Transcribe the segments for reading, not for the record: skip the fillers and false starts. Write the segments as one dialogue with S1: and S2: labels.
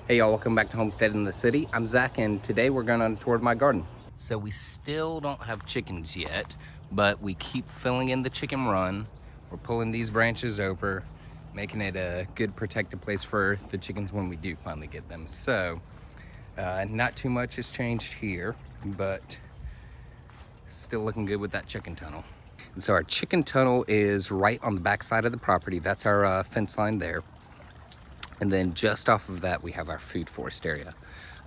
S1: Hey y'all, welcome back to Homesteadin In The City. I'm Zach, and today we're going on a tour of my garden. So we still don't have chickens yet, but we keep filling in the chicken run. We're pulling these branches over, making it a good protected place for the chickens when we do finally get them. So not too much has changed here, but still looking good with that chicken tunnel. And so our chicken tunnel is right on the back side of the property. That's our fence line there. And then just off of that, we have our food forest area.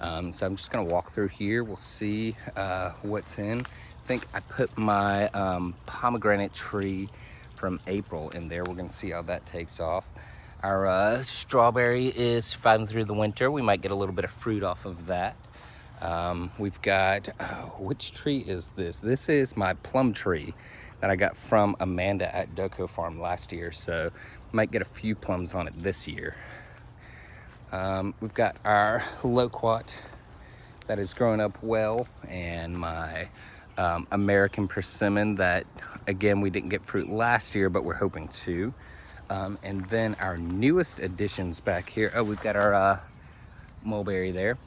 S1: So I'm just gonna walk through here. We'll see what's in. I think I put my pomegranate tree from April in there. We're gonna see how that takes off. Our strawberry is surviving through the winter. We might get a little bit of fruit off of that. We've got, which tree is this? This is my plum tree that I got from Amanda at Doco Farm last year. So might get a few plums on it this year. We've got our loquat that is growing up well, and my American persimmon that, again, we didn't get fruit last year, but we're hoping to. And then our newest additions back here, we've got our mulberry there,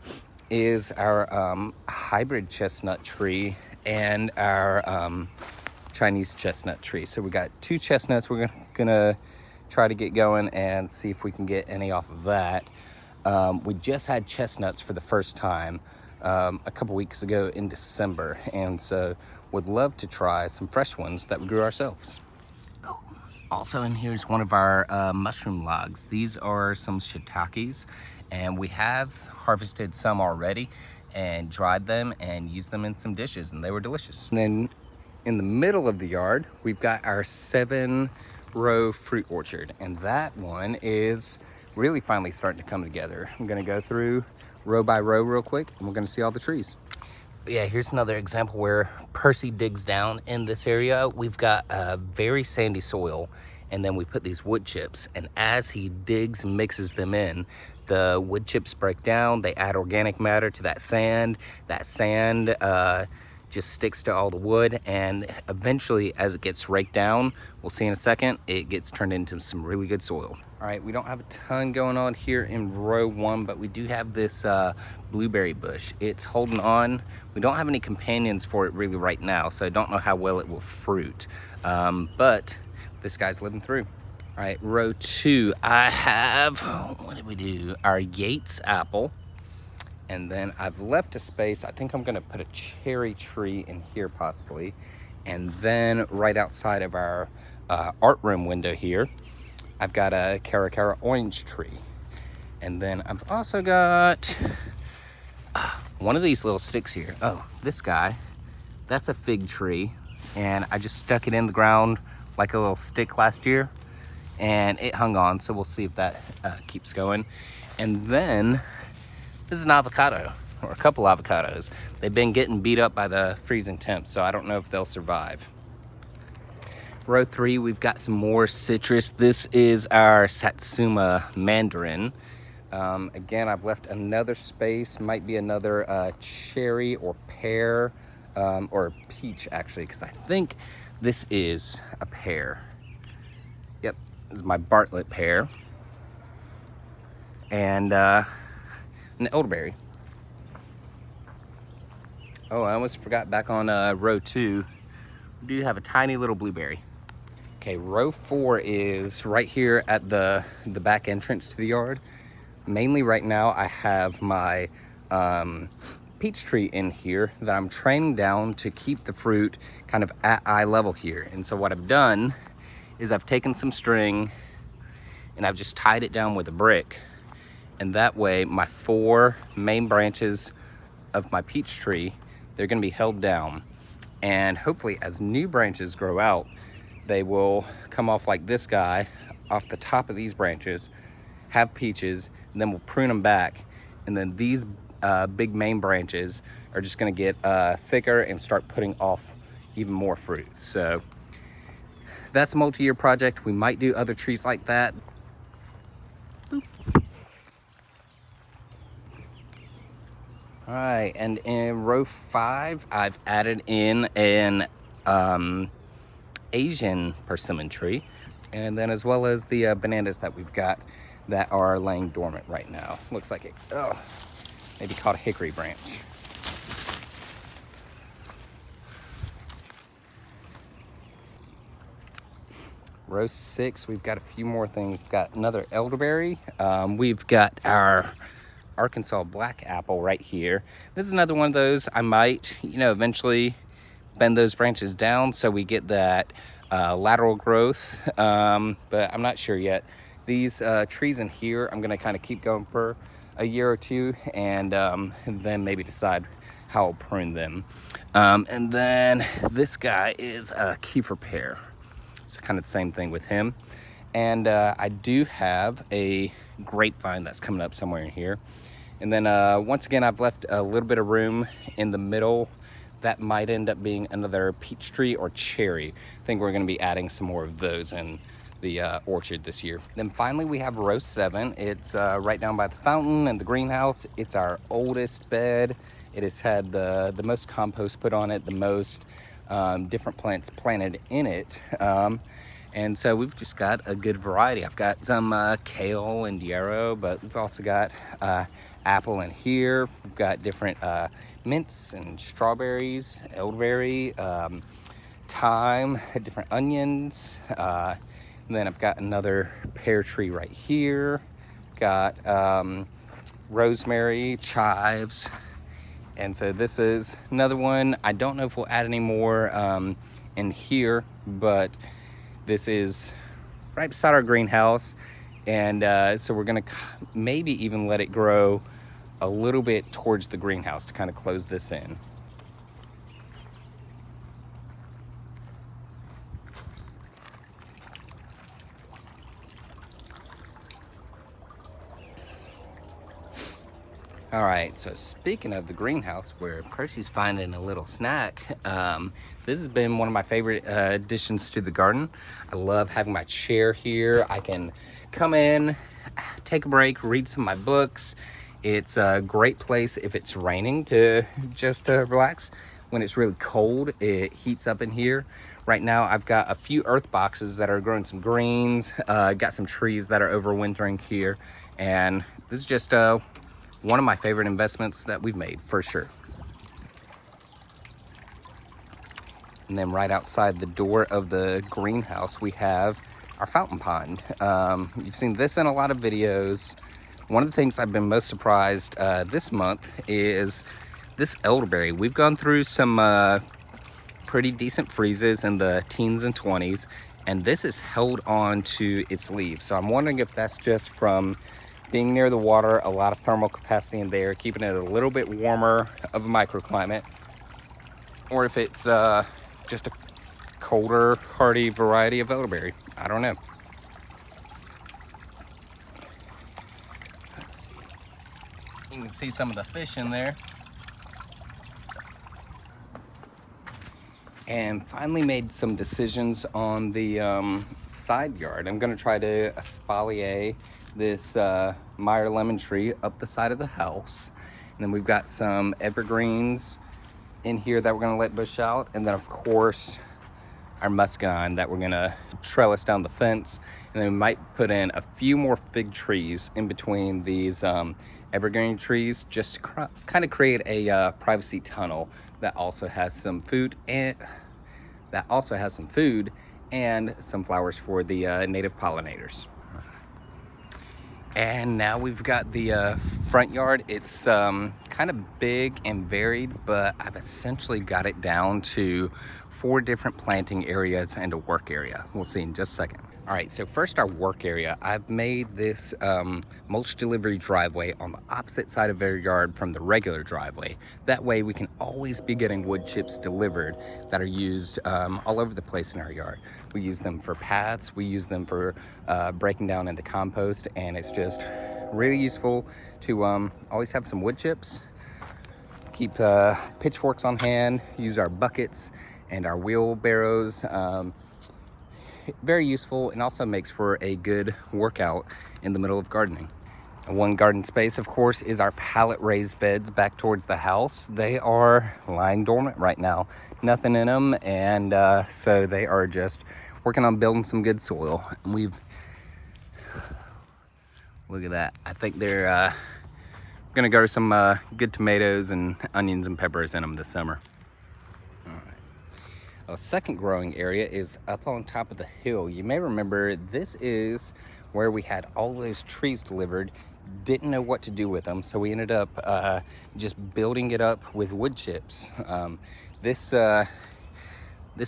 S1: is our hybrid chestnut tree and our Chinese chestnut tree. So we got two chestnuts. We're gonna try to get going and see if we can get any off of that. We just had chestnuts for the first time a couple weeks ago in December, and so would love to try some fresh ones that we grew ourselves. Oh, also in here is one of our mushroom logs. These are some shiitakes, and we have harvested some already and dried them and used them in some dishes, and they were delicious. And then in the middle of the yard, we've got our 7-row fruit orchard, and that one is really finally starting to come together. I'm gonna go through row by row real quick, and we're gonna see all the trees. Yeah, here's another example where Percy digs down in this area. We've got a very sandy soil, and then we put these wood chips, and as he digs and mixes them in, the wood chips break down, they add organic matter to that sand. That sand just sticks to all the wood, and eventually, as it gets raked down, we'll see in a second, it gets turned into some really good soil. All right, we don't have a ton going on here in row 1, but we do have this blueberry bush. It's holding on. We don't have any companions for it really right now, so I don't know how well it will fruit, but this guy's living through. All right, row 2, I have, what did we do? Our Yates apple. And then I've left a space. I think I'm gonna put a cherry tree in here possibly. And then right outside of our art room window here, I've got a quarter-acre orange tree. And then I've also got one of these little sticks here. Oh, this guy, that's a fig tree. And I just stuck it in the ground like a little stick last year, and it hung on. So we'll see if that keeps going. And then this is an avocado, or a couple avocados. They've been getting beat up by the freezing temps, so I don't know if they'll survive. Row 3, we've got some more citrus. This is our Satsuma mandarin. Again, I've left another space, might be another cherry or pear, or peach actually, because I think this is a pear. Yep, this is my Bartlett pear. And an elderberry. Oh, I almost forgot, back on row 2, we do have a tiny little blueberry. Okay, row 4 is right here at the back entrance to the yard. Mainly right now, I have my peach tree in here that I'm training down to keep the fruit kind of at eye level here. And so what I've done is I've taken some string and I've just tied it down with a brick. And that way, my 4 main branches of my peach tree, they're gonna be held down. And hopefully, as new branches grow out, they will come off like this guy, off the top of these branches, have peaches, and then we'll prune them back. And then these big main branches are just gonna get thicker and start putting off even more fruit. So that's a multi-year project. We might do other trees like that. Boop. All right, and in row 5, I've added in an Asian persimmon tree, and then as well as the bananas that we've got that are laying dormant right now. Looks like it, oh, maybe called a hickory branch. Row 6, we've got a few more things. Got another elderberry. We've got our Arkansas black apple right here. This is another one of those. I might, eventually bend those branches down so we get that lateral growth, but I'm not sure yet. These trees in here, I'm gonna kind of keep going for a year or two, and then maybe decide how I'll prune them. And then this guy is a Kiefer pear. So kind of the same thing with him. And I do have a grapevine that's coming up somewhere in here. And then once again, I've left a little bit of room in the middle. That might end up being another peach tree or cherry. I think we're gonna be adding some more of those in the orchard this year. Then finally we have row 7. It's right down by the fountain and the greenhouse. It's our oldest bed. It has had the most compost put on it, the most different plants planted in it. And so we've just got a good variety. I've got some kale and yarrow, but we've also got apple in here. We've got different mints and strawberries, elderberry, thyme, different onions. And then I've got another pear tree right here. Got rosemary, chives. And so this is another one. I don't know if we'll add any more in here, but this is right beside our greenhouse. And so we're gonna maybe even let it grow a little bit towards the greenhouse to kind of close this in. All right, so speaking of the greenhouse where Percy's finding a little snack, this has been one of my favorite additions to the garden. I love having my chair here. I can come in, take a break, read some of my books. It's a great place if it's raining to just relax. When it's really cold, it heats up in here. Right now, I've got a few earth boxes that are growing some greens, got some trees that are overwintering here, and this is just one of my favorite investments that we've made, for sure. And then right outside the door of the greenhouse, we have our fountain pond. You've seen this in a lot of videos. One of the things I've been most surprised this month is this elderberry. We've gone through some pretty decent freezes in the teens and 20s, and this has held on to its leaves. So I'm wondering if that's just from being near the water, a lot of thermal capacity in there, keeping it a little bit warmer of a microclimate, or if it's just a colder, hardy variety of elderberry. I don't know. Let's see. You can see some of the fish in there. And finally made some decisions on the side yard. I'm gonna try to espalier this Meyer lemon tree up the side of the house. And then we've got some evergreens in here that we're gonna let bush out. And then of course, our muscadine that we're gonna trellis down the fence. And then we might put in a few more fig trees in between these evergreen trees, just to kind of create a privacy tunnel that also has some food and some flowers for the native pollinators. And now we've got the front yard. It's kind of big and varied, but I've essentially got it down to 4 different planting areas and a work area. We'll see in just a second. All right, so first our work area. I've made this mulch delivery driveway on the opposite side of our yard from the regular driveway. That way we can always be getting wood chips delivered that are used all over the place in our yard. We use them for paths, we use them for breaking down into compost, and it's just really useful to always have some wood chips, keep pitchforks on hand, use our buckets and our wheelbarrows. Very useful, and also makes for a good workout in the middle of gardening. One garden space, of course, is our pallet raised beds back towards the house. They are lying dormant right now. Nothing in them, and so they are just working on building some good soil. And we've Look at that. I think they're gonna grow some good tomatoes and onions and peppers in them this summer. All right. A second growing area is up on top of the hill. You may remember this is where we had all those trees delivered. Didn't know what to do with them, so we ended up just building it up with wood chips. This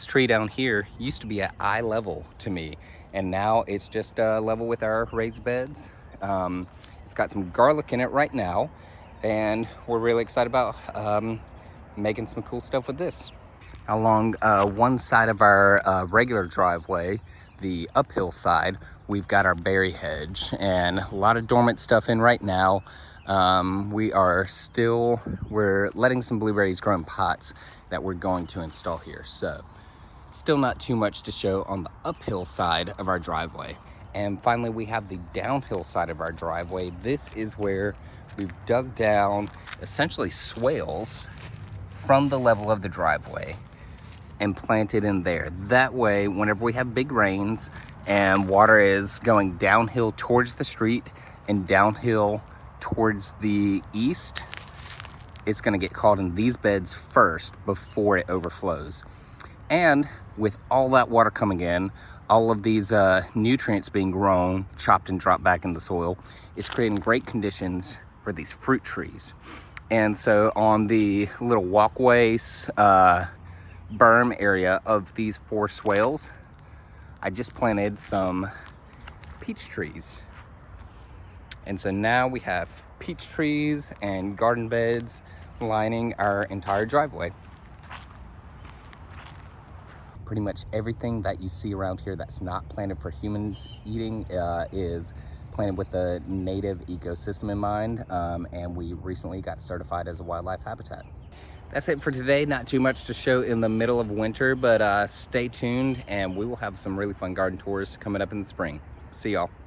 S1: tree down here used to be at eye level to me, and now it's just level with our raised beds. It's got some garlic in it right now, and we're really excited about making some cool stuff with this. Along one side of our regular driveway, the uphill side, we've got our berry hedge, and a lot of dormant stuff in right now. We're letting some blueberries grow in pots that we're going to install here. So still not too much to show on the uphill side of our driveway. And finally, we have the downhill side of our driveway. This is where we've dug down essentially swales from the level of the driveway and planted in there. That way, whenever we have big rains and water is going downhill towards the street and downhill towards the east, it's gonna get caught in these beds first before it overflows. And with all that water coming in, all of these nutrients being grown, chopped and dropped back in the soil, it's creating great conditions for these fruit trees. And so on the little walkways, berm area of these 4 swales, I just planted some peach trees. And so now we have peach trees and garden beds lining our entire driveway. Pretty much everything that you see around here that's not planted for humans eating is planted with the native ecosystem in mind, and we recently got certified as a wildlife habitat. That's it for today. Not too much to show in the middle of winter, but stay tuned and we will have some really fun garden tours coming up in the spring. See y'all.